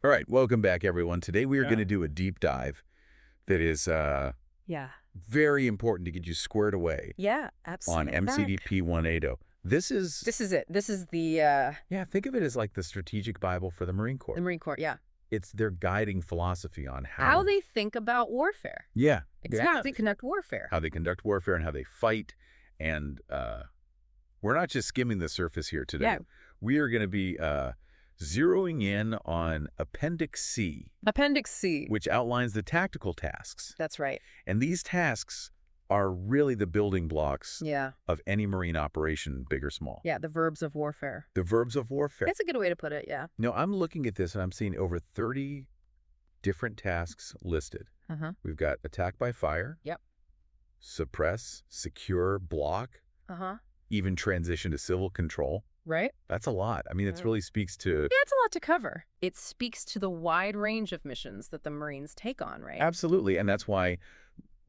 All right, welcome back, everyone. Today we are Yeah. going to do a deep dive that is Yeah. very important to get you squared away Yeah, on absolutely. MCDP 180. This is, This is it. This is the yeah, think of it as like the strategic Bible for the Marine Corps. Marine Corps, yeah. It's their guiding philosophy on How they think about warfare. yeah, How they conduct warfare. how they conduct warfare and how they fight. And we're not just skimming the surface here today. Yeah. We are going to be zeroing in on Appendix C, Appendix C. which outlines the tactical tasks. That's right. And these tasks are really the building blocks Yeah. of any Marine operation, big or small. Yeah, the verbs of warfare. The verbs of warfare. That's a good way to put it, yeah. No, I'm looking at this and I'm seeing over 30 different tasks listed. Uh-huh. We've got attack by fire. Yep. Suppress, secure, block, Uh-huh. even transition to civil control. Right? That's a lot. I mean, it really speaks to... Yeah, it's a lot to cover. It speaks to the wide range of missions that the Marines take on, right? Absolutely. And that's why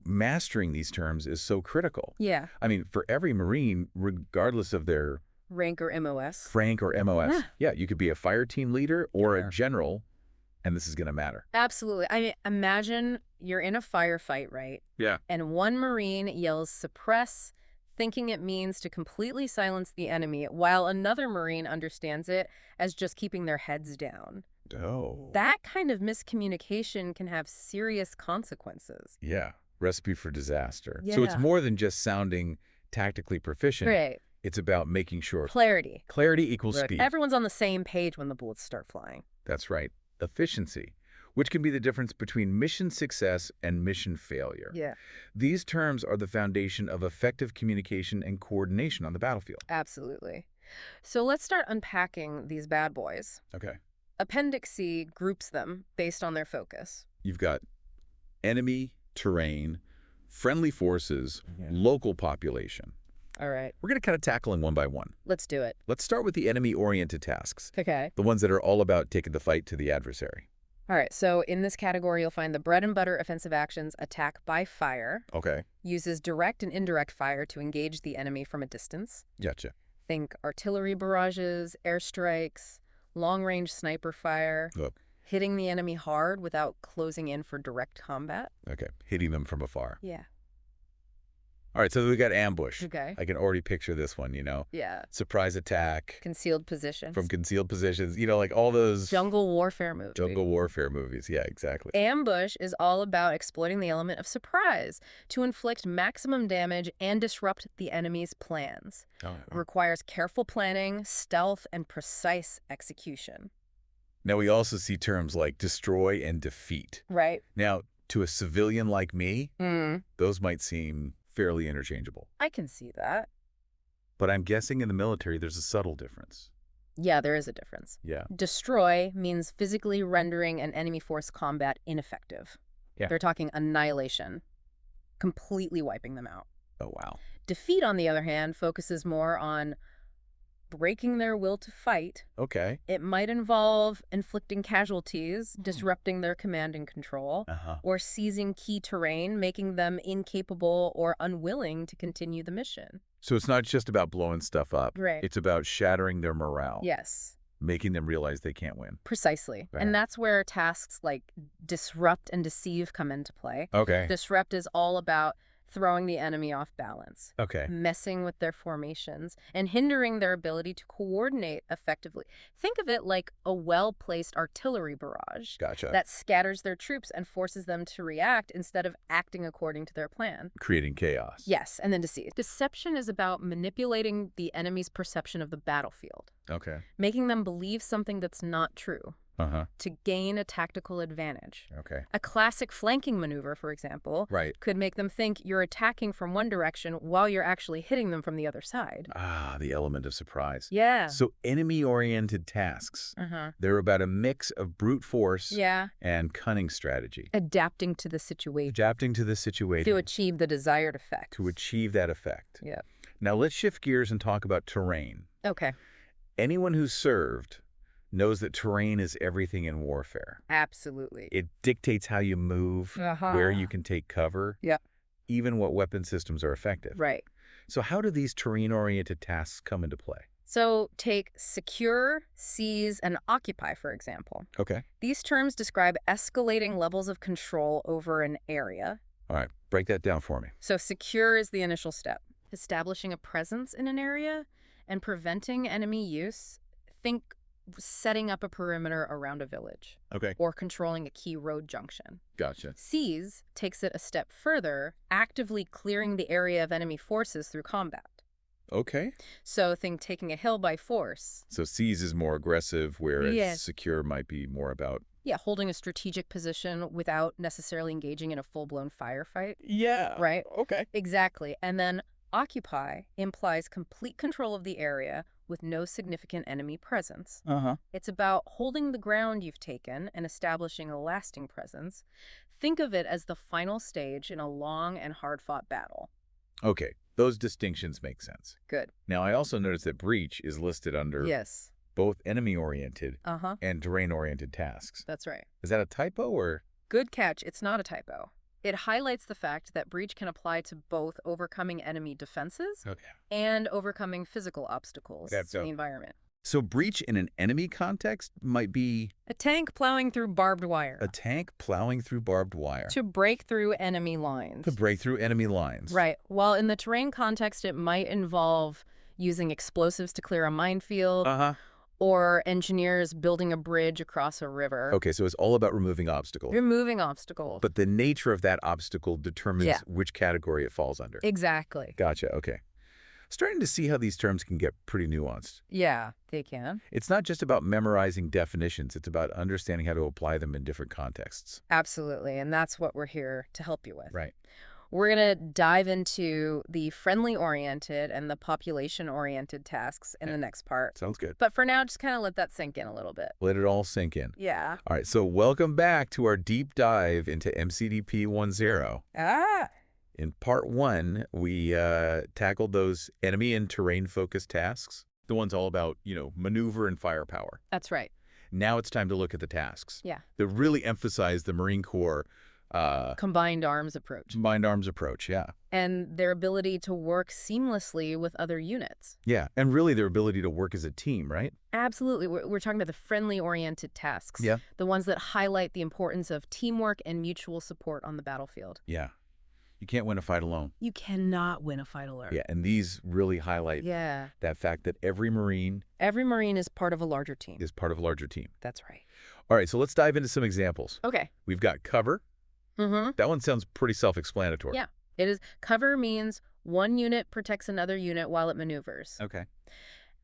mastering these terms is so critical. Yeah. I mean, for every Marine, regardless of their Rank or MOS. rank or MOS, Yeah. yeah, you could be a fire team leader or Yeah. a general, and this is going to matter. Absolutely. I mean, imagine you're in a firefight, right? Yeah. And one Marine yells suppress, thinking it means to completely silence the enemy, while another Marine understands it as just keeping their heads down. Oh. That kind of miscommunication can have serious consequences. Yeah. Recipe for disaster. So it's Yeah. more than just sounding tactically proficient. Right. It's about making sure Clarity. clarity equals Right. speed. Everyone's on the same page when the bullets start flying. That's right. Efficiency, which can be the difference between mission success and mission failure. Yeah. These terms are the foundation of effective communication and coordination on the battlefield. Absolutely. So let's start unpacking these bad boys. Okay. Appendix C groups them based on their focus. You've got enemy, terrain, friendly forces, local population. All right. We're going to kind of tackle them one by one. Let's do it. Let's start with the enemy-oriented tasks, Okay. the ones that are all about taking the fight to the adversary. All right, so in this category, you'll find the bread and butter offensive actions: attack by fire, Okay. uses direct and indirect fire to engage the enemy from a distance. Gotcha. Think artillery barrages, airstrikes, long-range sniper fire, Look. hitting the enemy hard without closing in for direct combat. Okay. Hitting them from afar. Yeah. All right, so we got ambush. Okay. I can already picture this one, Yeah. Surprise attack Concealed positions. from concealed positions, like all those Jungle warfare movie. jungle warfare movies. Yeah, exactly. Ambush is all about exploiting the element of surprise to inflict maximum damage and disrupt the enemy's plans. Oh, Requires careful planning, stealth, and precise execution. Now, we also see terms like destroy and defeat. Right. Now, to a civilian like me, Mm, those might seem fairly interchangeable. I can see that. But I'm guessing in the military, there's a subtle difference. Yeah, there is a difference. Yeah. Destroy means physically rendering an enemy force combat ineffective. Yeah. They're talking annihilation, completely wiping them out. Oh, wow. Defeat, on the other hand, focuses more on breaking their will to fight. Okay. It might involve inflicting casualties, disrupting their command and control, Uh-huh. or seizing key terrain, making them incapable or unwilling to continue the mission. So it's not just about blowing stuff up. Right. It's about shattering their morale. Yes, Making them realize they can't win. precisely. Right. And that's where tasks like disrupt and deceive come into play. Okay. Disrupt is all about throwing the enemy off balance, Okay. messing with their formations, and hindering their ability to coordinate effectively. Think of it like a well-placed artillery barrage Gotcha. that scatters their troops and forces them to react instead of acting according to their plan. Creating chaos. Yes, and then deceive. Deception is about manipulating the enemy's perception of the battlefield, Okay. making them believe something that's not true Uh-huh. to gain a tactical advantage. Okay. A classic flanking maneuver, for example, Right. could make them think you're attacking from one direction while you're actually hitting them from the other side. Ah, the element of surprise. Yeah. So enemy-oriented tasks, Uh-huh. they're about a mix of brute force Yeah. and cunning strategy. Adapting to the situation Adapting to the situation to achieve the desired effect. to achieve that effect. Yeah. Now let's shift gears and talk about terrain. Okay. Anyone who's served knows that terrain is everything in warfare. Absolutely. It dictates how you move, where you can take cover, Yep. even what weapon systems are effective. Right. So how do these terrain-oriented tasks come into play? So take secure, seize, and occupy, for example. Okay. These terms describe escalating levels of control over an area. All right, break that down for me. So secure is the initial step. Establishing a presence in an area and preventing enemy use. Think setting up a perimeter around a village Okay. or controlling a key road junction. Gotcha. Seize takes it a step further, actively clearing the area of enemy forces through combat. Okay. So think taking a hill by force. So seize is more aggressive, whereas Yes. secure might be more about... Yeah, holding a strategic position without necessarily engaging in a full-blown firefight. Yeah. Right? Okay. Exactly. And then occupy implies complete control of the area with no significant enemy presence. Uh-huh. It's about holding the ground you've taken and establishing a lasting presence. Think of it as the final stage in a long and hard-fought battle. Okay. Those distinctions make sense. Good. Now, I also noticed that breach is listed under Yes. both enemy-oriented Uh-huh. and terrain-oriented tasks. That's right. Is that a typo or... Good catch. It's not a typo. It highlights the fact that breach can apply to both overcoming enemy defenses Okay. and overcoming physical obstacles That's in so. the environment. So breach in an enemy context might be A tank plowing through barbed wire a tank plowing through barbed wire to break through enemy lines. to break through enemy lines. Right. While in the terrain context, it might involve using explosives to clear a minefield Uh-huh. or engineers building a bridge across a river. Okay, so it's all about removing obstacles. Removing obstacles. But the nature of that obstacle determines Yeah. which category it falls under. Exactly. Gotcha, okay. Starting to see how these terms can get pretty nuanced. Yeah, they can. It's not just about memorizing definitions, it's about understanding how to apply them in different contexts. Absolutely. And that's what we're here to help you with. Right. We're going to dive into the friendly-oriented and the population-oriented tasks in the next part. Sounds good. But for now, just kind of let that sink in a little bit. Let it all sink in. Yeah. All right, so welcome back to our deep dive into MCDP 1.0. Ah. In part 1, we tackled those enemy and terrain-focused tasks, the ones all about, maneuver and firepower. That's right. Now it's time to look at the tasks. Yeah. That really emphasize the Marine Corps Combined arms approach. combined arms approach, yeah. And their ability to work seamlessly with other units. Yeah, and really their ability to work as a team, right? Absolutely. We're talking about the friendly-oriented tasks. Yeah. The ones that highlight the importance of teamwork and mutual support on the battlefield. Yeah. You can't win a fight alone. You cannot win a fight alone. Yeah, and these really highlight that fact that every Marine Every Marine is part of a larger team. is part of a larger team. That's right. All right, so let's dive into some examples. Okay. We've got cover. Mm-hmm. That one sounds pretty self-explanatory. Yeah. It is. Cover means one unit protects another unit while it maneuvers. Okay.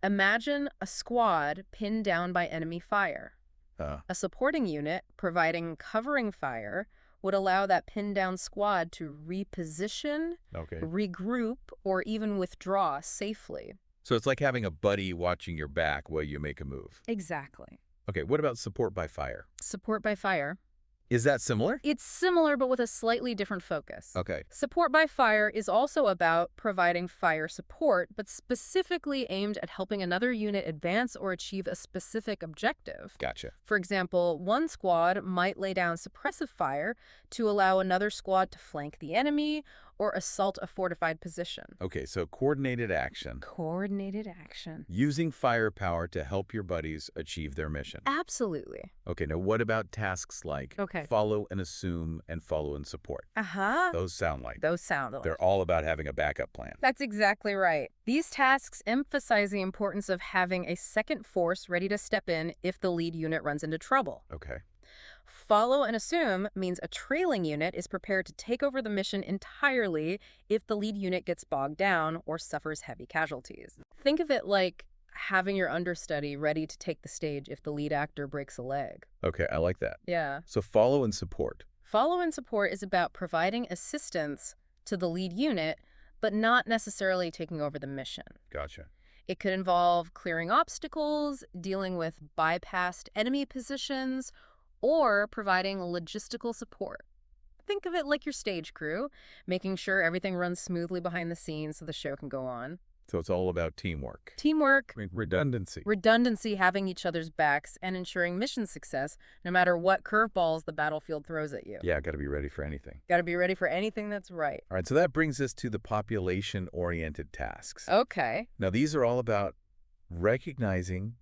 Imagine a squad pinned down by enemy fire. A supporting unit providing covering fire would allow that pinned down squad to reposition, regroup, or even withdraw safely. So it's like having a buddy watching your back while you make a move. Exactly. Okay, what about support by fire? Support by fire. Is that similar? It's similar, but with a slightly different focus. Okay. Support by fire is also about providing fire support, but specifically aimed at helping another unit advance or achieve a specific objective. Gotcha. For example, one squad might lay down suppressive fire to allow another squad to flank the enemy or assault a fortified position. Okay, so coordinated action. Coordinated action. Using firepower to help your buddies achieve their mission. Absolutely. Okay, now what about tasks like follow and assume and follow and support? Uh-huh. Those sound like They're all about having a backup plan. That's exactly right. These tasks emphasize the importance of having a second force ready to step in if the lead unit runs into trouble. Okay. Follow and assume means a trailing unit is prepared to take over the mission entirely if the lead unit gets bogged down or suffers heavy casualties. Think of it like having your understudy ready to take the stage if the lead actor breaks a leg. Okay, I like that. Yeah. So follow and support. Follow and support is about providing assistance to the lead unit, but not necessarily taking over the mission. Gotcha. It could involve clearing obstacles, dealing with bypassed enemy positions, or providing logistical support. Think of it like your stage crew, making sure everything runs smoothly behind the scenes so the show can go on. So it's all about teamwork. Teamwork. Redundancy. Redundancy, having each other's backs, and ensuring mission success no matter what curveballs the battlefield throws at you. Yeah, got to be ready for anything. Got to be ready for anything that's right. All right, so that brings us to the population-oriented tasks. Okay. Now, these are all about recognizing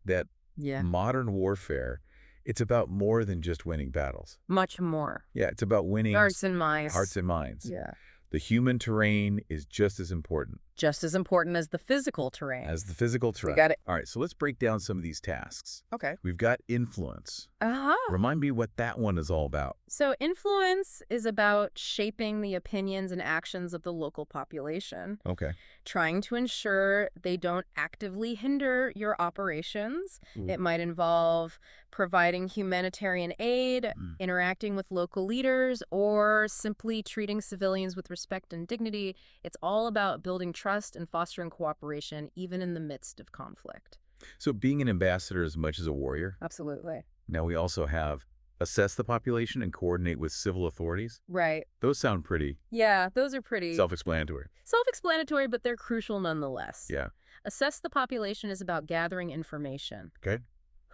that modern warfare, it's about more than just winning battles. Much more. Yeah, it's about winning Hearts and minds. Hearts and minds. Yeah. The human terrain is just as important. Just as important as the physical terrain. As the physical terrain. We got it. All right, so let's break down some of these tasks. Okay. We've got influence. Uh-huh. Remind me what that one is all about. So influence is about shaping the opinions and actions of the local population. Okay. Trying to ensure they don't actively hinder your operations. It might involve providing humanitarian aid, interacting with local leaders, or simply treating civilians with respect and dignity. It's all about building trust and fostering cooperation, even in the midst of conflict. So being an ambassador as much as a warrior? Absolutely. Now we also have assess the population and coordinate with civil authorities? Right. Those sound pretty... Yeah, those are pretty... self-explanatory. Self-explanatory, but they're crucial nonetheless. Yeah. Assess the population is about gathering information. Okay.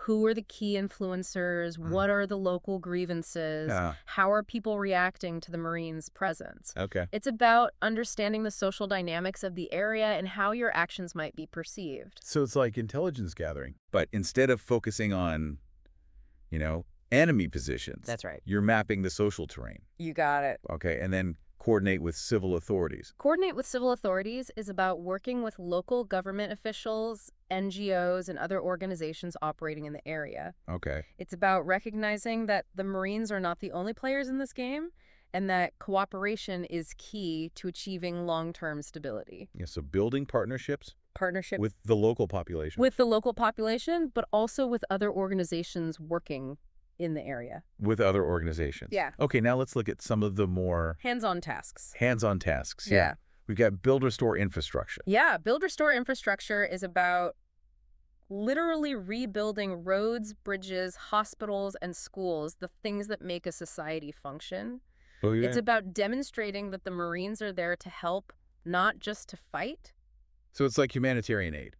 Who are the key influencers? What are the local grievances? How are people reacting to the Marines' presence? Okay. It's about understanding the social dynamics of the area and how your actions might be perceived. So it's like intelligence gathering, but instead of focusing on, enemy positions. That's right. You're mapping the social terrain. You got it. Okay, and then coordinate with civil authorities. Coordinate with civil authorities is about working with local government officials, NGOs, and other organizations operating in the area. Okay. It's about recognizing that the Marines are not the only players in this game and that cooperation is key to achieving long-term stability. Yeah, so building partnerships With the local population. With the local population, but also with other organizations working in the area. With other organizations. Yeah. Okay, now let's look at some of the more... hands-on tasks. Hands-on tasks, Yeah. We've got build, restore infrastructure. Yeah, build, restore infrastructure is about literally rebuilding roads, bridges, hospitals, and schools, the things that make a society function. Oh, yeah. It's about demonstrating that the Marines are there to help, not just to fight. So it's like humanitarian aid.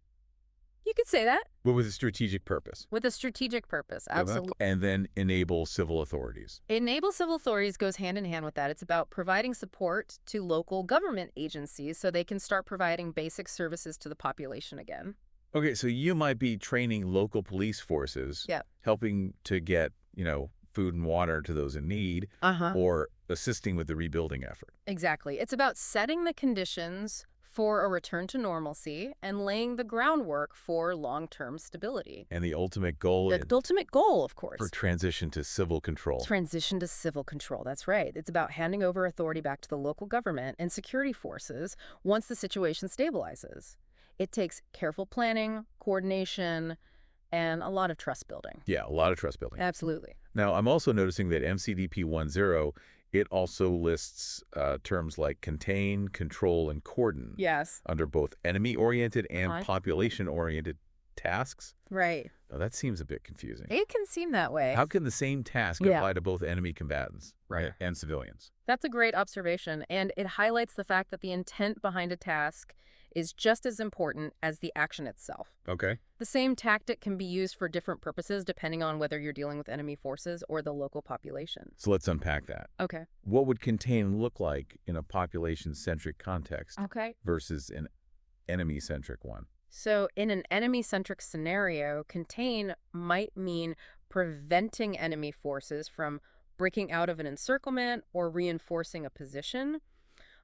You could say that. But with a strategic purpose. With a strategic purpose, absolutely. And then enable civil authorities. Enable civil authorities goes hand in hand with that. It's about providing support to local government agencies so they can start providing basic services to the population again. Okay, so you might be training local police forces, helping to get, food and water to those in need, or assisting with the rebuilding effort. Exactly. It's about setting the conditions for a return to normalcy and laying the groundwork for long-term stability. And the ultimate goal The ultimate goal, of course. For transition to civil control. Transition to civil control, that's right. It's about handing over authority back to the local government and security forces once the situation stabilizes. It takes careful planning, coordination, and a lot of trust building. Yeah, a lot of trust building. Absolutely. Now, I'm also noticing that MCDP 1.0, it also lists terms like contain, control, and cordon. Yes. Under both enemy-oriented and population-oriented tasks. Right. Now, that seems a bit confusing. It can seem that way. How can the same task apply to both enemy combatants and civilians? That's a great observation, and it highlights the fact that the intent behind a task is just as important as the action itself. Okay. The same tactic can be used for different purposes depending on whether you're dealing with enemy forces or the local population. So let's unpack that. Okay. What would contain look like in a population-centric context versus an enemy-centric one? So in an enemy-centric scenario, contain might mean preventing enemy forces from breaking out of an encirclement or reinforcing a position.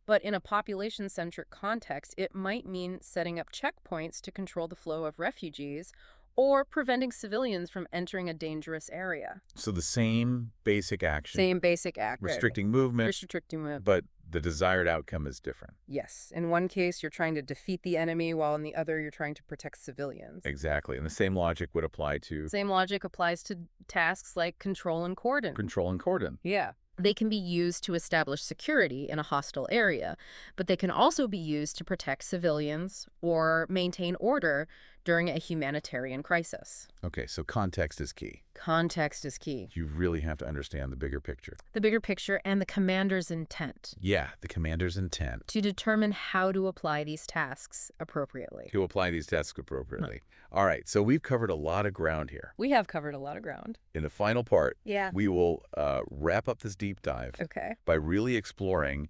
But in a population-centric context, it might mean setting up checkpoints to control the flow of refugees or preventing civilians from entering a dangerous area. So the same basic action. Same basic act. Restricting movement. Restricting movement. But the desired outcome is different. Yes. In one case, you're trying to defeat the enemy, while in the other, you're trying to protect civilians. Exactly. And the same logic would apply to... Same logic applies to tasks like control and cordon. Control and cordon. Yeah. They can be used to establish security in a hostile area, but they can also be used to protect civilians or maintain order during a humanitarian crisis. Okay, so context is key. Context is key. You really have to understand the bigger picture. The bigger picture and the commander's intent. Yeah, the commander's intent. To determine how to apply these tasks appropriately. To apply these tasks appropriately. All right, so we've covered a lot of ground here. We have covered a lot of ground. In the final part, yeah, we will wrap up this deep dive by really exploring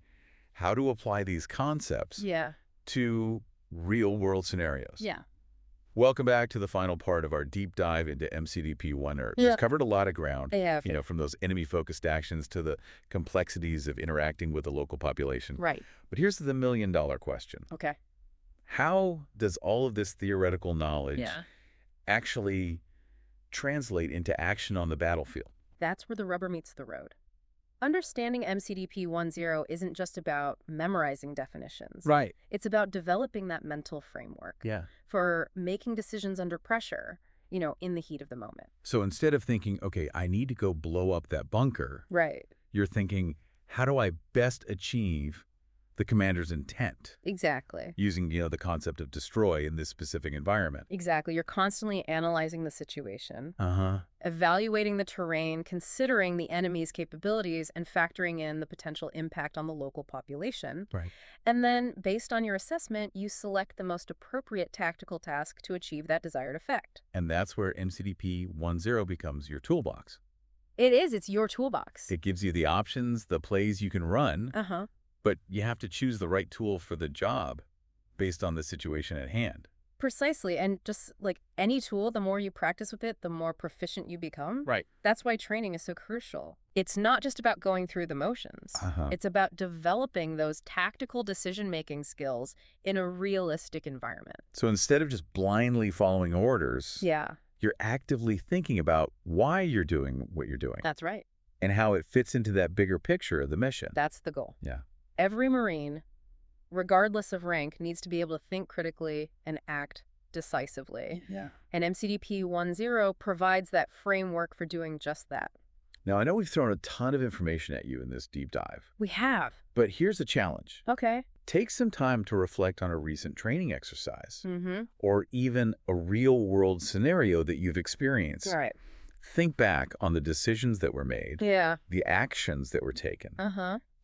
how to apply these concepts to real-world scenarios. Yeah. Welcome back to the final part of our deep dive into MCDP 1. We've covered a lot of ground, from those enemy-focused actions to the complexities of interacting with the local population. Right. But here's the million-dollar question. Okay. How does all of this theoretical knowledge actually translate into action on the battlefield? That's where the rubber meets the road. Understanding MCDP 1.0 isn't just about memorizing definitions. Right. It's about developing that mental framework for making decisions under pressure, in the heat of the moment. So instead of thinking, okay, I need to go blow up that bunker, you're thinking, how do I best achieve the commander's intent? Exactly. Using, the concept of destroy in this specific environment. Exactly. You're constantly analyzing the situation, evaluating the terrain, considering the enemy's capabilities, and factoring in the potential impact on the local population. Right. And then, based on your assessment, you select the most appropriate tactical task to achieve that desired effect. And that's where MCDP 1.0 becomes your toolbox. It is. It's your toolbox. It gives you the options, the plays you can run. But you have to choose the right tool for the job based on the situation at hand. Precisely. And just like any tool, the more you practice with it, the more proficient you become. Right. That's why training is so crucial. It's not just about going through the motions. It's about developing those tactical decision-making skills in a realistic environment. So instead of just blindly following orders, you're actively thinking about why you're doing what you're doing. That's right. And how it fits into that bigger picture of the mission. That's the goal. Yeah. Every Marine, regardless of rank, needs to be able to think critically and act decisively. Yeah. And MCDP 1.0 provides that framework for doing just that. Now, I know we've thrown a ton of information at you in this deep dive. We have. But here's a challenge. Okay. Take some time to reflect on a recent training exercise. Or even a real-world scenario that you've experienced. All right. Think back on the decisions that were made. The actions that were taken.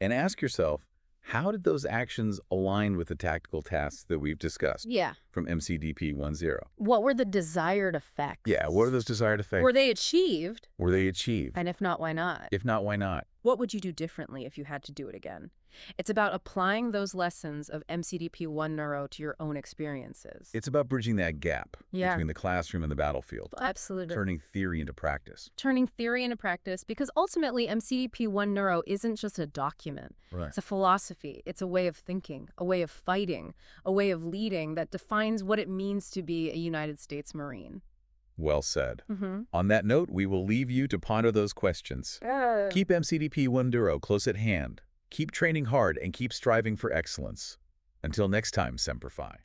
And ask yourself, how did those actions align with the tactical tasks that we've discussed from MCDP 1.0? What were the desired effects? Yeah, what are those desired effects? Were they achieved? Were they achieved? And if not, why not? If not, why not? What would you do differently if you had to do it again? It's about applying those lessons of MCDP 1.0 to your own experiences. It's about bridging that gap between the classroom and the battlefield. Absolutely. Turning theory into practice. Turning theory into practice, because ultimately MCDP 1.0 isn't just a document. Right. It's a philosophy. It's a way of thinking, a way of fighting, a way of leading that defines what it means to be a United States Marine. Well said. On that note, we will leave you to ponder those questions. Keep MCDP 1.0 close at hand. Keep training hard and keep striving for excellence. Until next time, Semper Fi.